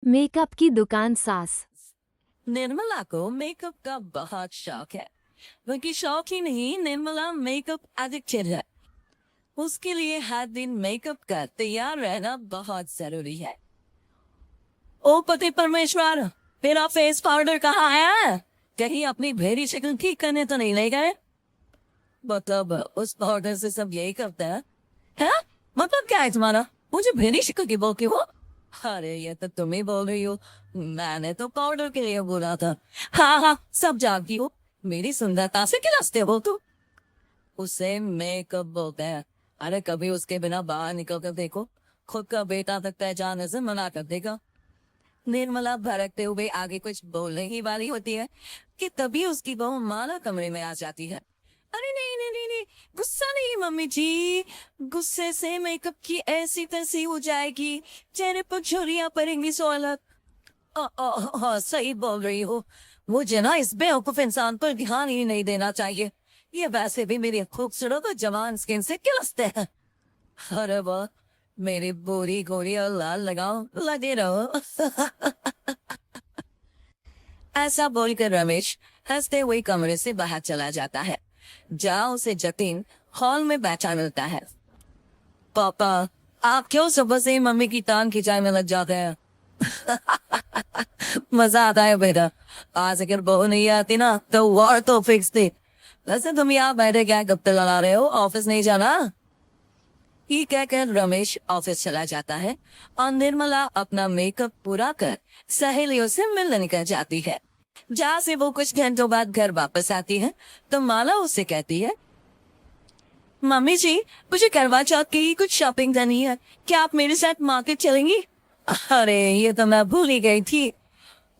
Makeup की दुकान सास। निर्मला को मेकअप का बहुत शौक है। बल्कि शौक ही नहीं, निर्मला मेकअप एडिक्टेड है। उसके लिए हर दिन मेकअप का तैयार रहना बहुत जरूरी है। ओ पति परमेश्वर, मेरा फेस पाउडर कहाँ है? कहीं अपनी भेड़ी शक्ल ठीक करने तो नहीं ले गए? मतलब उस पाउडर से सब यही करते हैं? है? मतलब क्या है तुम्हारा? मुझे भेड़ी शक्ल की बोलती हो? अरे ये तो तुम ही बोल रही हो, मैंने तो पाउडर के लिए बोला था। हाँ हाँ, सब जानती हो। मेरी सुंदरता से खिलाते हो तुम। उसे मेकअप बोलते हैं। अरे कभी उसके बिना बाहर निकल कर देखो, खुद का बेटा तक पहचानने से मना कर देगा। निर्मला भड़कते हुए आगे कुछ बोलने ही वाली होती है कि तभी उसकी बहू माला कमरे में आ जाती है। अरे नहीं नहीं नहीं नहीं, गुस्सा नहीं मम्मी जी। गुस्से से मेकअप की ऐसी तैसी हो जाएगी, चेहरे पर झुर्रियां पड़ेंगी सोलत। सही बोल रही हो। मुझे ना इस बेवकूफ इंसान पर ध्यान ही नहीं देना चाहिए। ये वैसे भी मेरी खूबसूरत और जवान स्किन से किलसते हैं। अरे वाह, मेरी बोरी गोरी और लाल लगाओ, लगे रहो। ऐसा बोलकर रमेश हंसते हुए कमरे से बाहर चला जाता है। जहाँ उसे जतिन हॉल में बैठा मिलता है। पापा, आप क्यों सुबह से ही मम्मी की टांग खिंचाई में लग जाते हैं? मजा आता है बेटा। आज अगर बहू नहीं आती ना तो वॉर तो फिक्स थी। वैसे तुम यहाँ बैठे क्या गप्पे लड़ा रहे हो? ऑफिस नहीं जाना? ये कहकर रमेश ऑफिस चला जाता है और निर्मला अपना मेकअप पूरा कर सहेलियों से मिलने निकल जाती है। जहाँ से वो कुछ घंटों बाद घर वापस आती है तो माला उससे कहती है, मम्मी जी, मुझे करवा चौथ की कुछ शॉपिंग करनी है, क्या आप मेरे साथ मार्केट चलेंगी? अरे ये तो मैं भूल ही गई थी।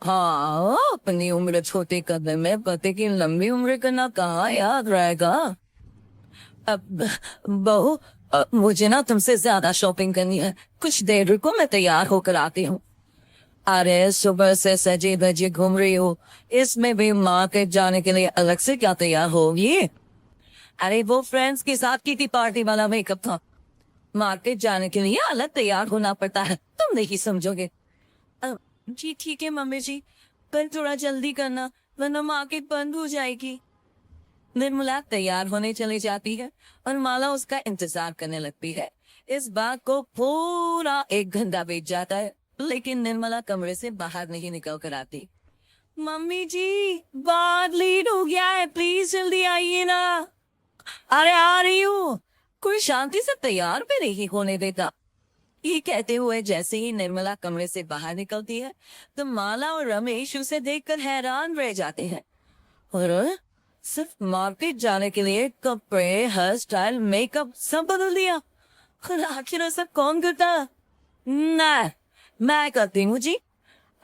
हाँ, अपनी उम्र छोटे कदम में पति की लंबी उम्र करना कहाँ याद रहेगा। अब बहू, मुझे ना तुमसे ज्यादा शॉपिंग करनी है। कुछ देर रुको, मैं तैयार होकर आती हूँ। अरे सुबह से सजी धजी घूम रही हो, इसमें भी मार्केट जाने के लिए अलग से क्या तैयार होगी? अरे वो फ्रेंड्स के साथ की थी पार्टी वाला मेकअप था। मार्केट जाने के लिए अलग तैयार होना पड़ता है, तुम नहीं समझोगे। जी ठीक है मम्मी जी, पर थोड़ा जल्दी करना वरना मार्केट बंद हो जाएगी। निर्मला तैयार होने चली जाती है और माला उसका इंतजार करने लगती है। इस बात को पूरा 1 घंटा बीत जाता है, लेकिन निर्मला कमरे से बाहर नहीं निकल कर आती। मम्मी जी, बहुत लेट हो गया है, प्लीज जल्दी आइए ना। अरे आ रही हूँ। कोई शांति से तैयार भी नहीं होने देता। ये कहते हुए जैसे ही निर्मला कमरे से बाहर निकलती है तो माला और रमेश उसे देखकर हैरान रह जाते हैं। और सिर्फ मार्केट जाने के लिए कपड़े, हेयर स्टाइल, मेकअप सब बदल दिया। और आखिर ऐसा कौन करता है? ना, मैं करती हूँ जी।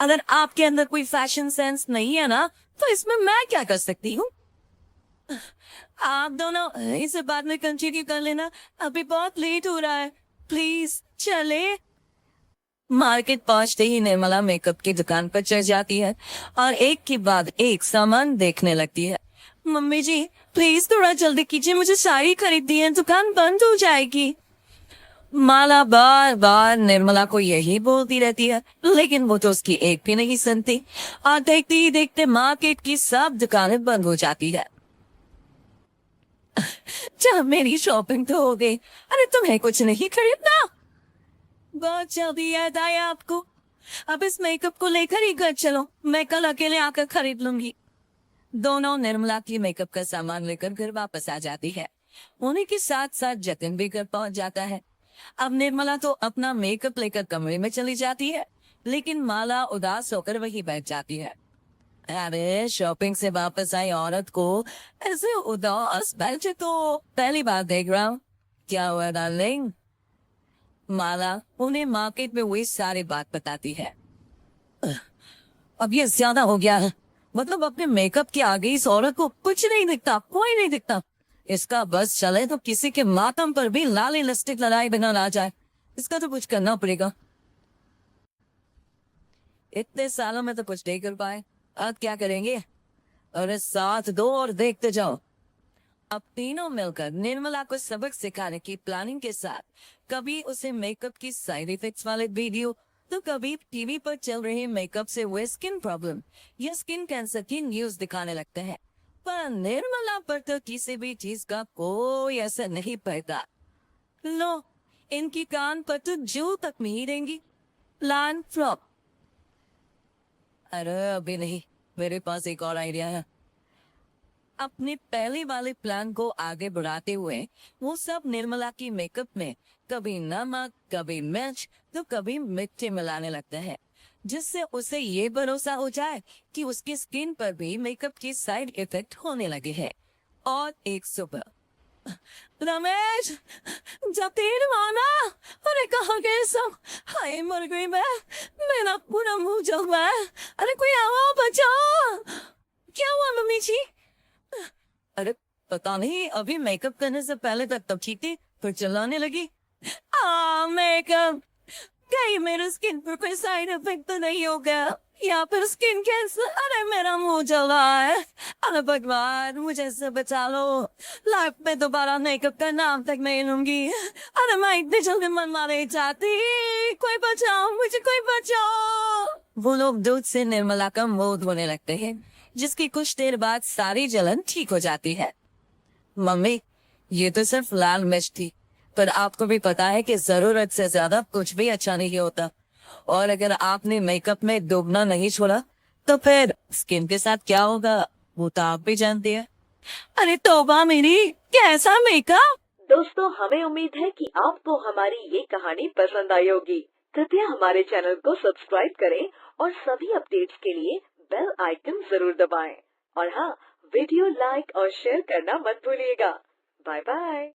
अगर आपके अंदर कोई फैशन सेंस नहीं है ना तो इसमें मैं क्या कर सकती हूँ? आप दोनों इसे बाद में कंटिन्यू कर लेना, अभी बहुत लेट हो रहा है, प्लीज चले। मार्केट पहुंचते ही निर्मला मेकअप की दुकान पर चढ़ जाती है और एक के बाद एक सामान देखने लगती है। मम्मी जी, प्लीज थोड़ा जल्दी कीजिए, मुझे साड़ी खरीदनी है, दुकान बंद हो जाएगी। माला बार बार निर्मला को यही बोलती रहती है, लेकिन वो तो उसकी एक भी नहीं सुनती और देखते ही देखते मार्केट की सब दुकानें बंद हो जाती है। जब मेरी शॉपिंग तो हो गई, अरे तुम्हें कुछ नहीं खरीदना? बहुत जल्दी याद आया आपको। अब इस मेकअप को लेकर ही घर चलो, मैं कल अकेले आकर खरीद लूंगी। दोनों निर्मला की मेकअप का सामान लेकर घर वापस आ जाती है। उन्हीं के साथ साथ जतिन भी घर पहुंच जाता है। अब निर्मला तो अपना मेकअप लेकर कमरे में चली जाती है, लेकिन माला उदास होकर वहीं बैठ जाती है। अरे शॉपिंग से वापस आई औरत को ऐसे उदास बैठे तो पहली बार देख रहा हूँ। क्या हुआ डार्लिंग? माला उन्हें मार्केट में हुई सारी बात बताती है। अब ये ज्यादा हो गया है। मतलब अपने मेकअप के आगे इस औरत को कुछ नहीं दिखता, कोई नहीं दिखता। इसका बस चले तो किसी के मातम पर भी लाल लिपस्टिक लगाए बिना ना जाए। इसका तो कुछ करना पड़ेगा। इतने सालों में तो कुछ नहीं कर पाए, अब क्या करेंगे? अरे साथ दो और देखते जाओ। अब तीनों मिलकर निर्मला को सबक सिखाने की प्लानिंग के साथ कभी उसे मेकअप की साइड इफेक्ट्स वाले वीडियो, तो कभी टीवी पर चल रहे मेकअप से हुए स्किन प्रॉब्लम या स्किन कैंसर की न्यूज दिखाने लगते हैं। पर निर्मला पर तो किसी भी चीज का कोई असर नहीं पड़ता। लो, इनकी कान पर तो जू तक नहीं देंगी। Plan flop. अरे अभी नहीं, मेरे पास एक और आइडिया है। अपने पहले वाले प्लान को आगे बढ़ाते हुए वो सब निर्मला की मेकअप में कभी नमक, कभी मिर्च, तो कभी मिर्ची मिलाने लगता है, जिससे उसे ये भरोसा हो जाए कि उसकी स्किन पर भी मेकअप की साइड इफेक्ट होने लगे हैं। और एक सुबह, रमेश, जब तेरे माना, अरे कहाँ गए सब? हाय मर गई मैं, मेरा पूरा मुंह जल रहा है। अरे कोई आओ बचाओ। क्या हुआ मम्मी जी? अरे पता नहीं, अभी मेकअप करने से पहले तक तब ठीक थी, फिर चिल्लाने लगी। मेकअप, कहीं मेरे स्किन पर कोई साइड इफेक्ट तो नहीं हो गया, या फिर स्किन कैंसर? अरे मेरा मुंह जल रहा है। अरे भगवान, मुझे इससे बचा लो। लाइफ में दोबारा मेकअप का नाम तक नहीं लूंगी। अरे मैं इतनी जल्दी मन मारे जाती। कोई बचाओ मुझे, कोई बचाओ। वो लोग दूध से निर्मला का मुंह धोने लगते हैं, जिसकी कुछ देर बाद सारी जलन ठीक हो जाती है। मम्मी, ये तो सिर्फ लाल मिर्च थी, पर आपको भी पता है कि जरूरत से ज्यादा कुछ भी अच्छा नहीं होता। और अगर आपने मेकअप में डूबना नहीं छोड़ा तो फिर स्किन के साथ क्या होगा वो तो आप भी जानती है। अरे तौबा मेरी, कैसा मेकअप! दोस्तों, हमें उम्मीद है कि आपको हमारी ये कहानी पसंद आई होगी। कृपया हमारे चैनल को सब्सक्राइब करें और सभी अपडेट्स के लिए बेल आइकन जरूर दबाएं। और हाँ, वीडियो लाइक और शेयर करना मत भूलिएगा। Bye bye.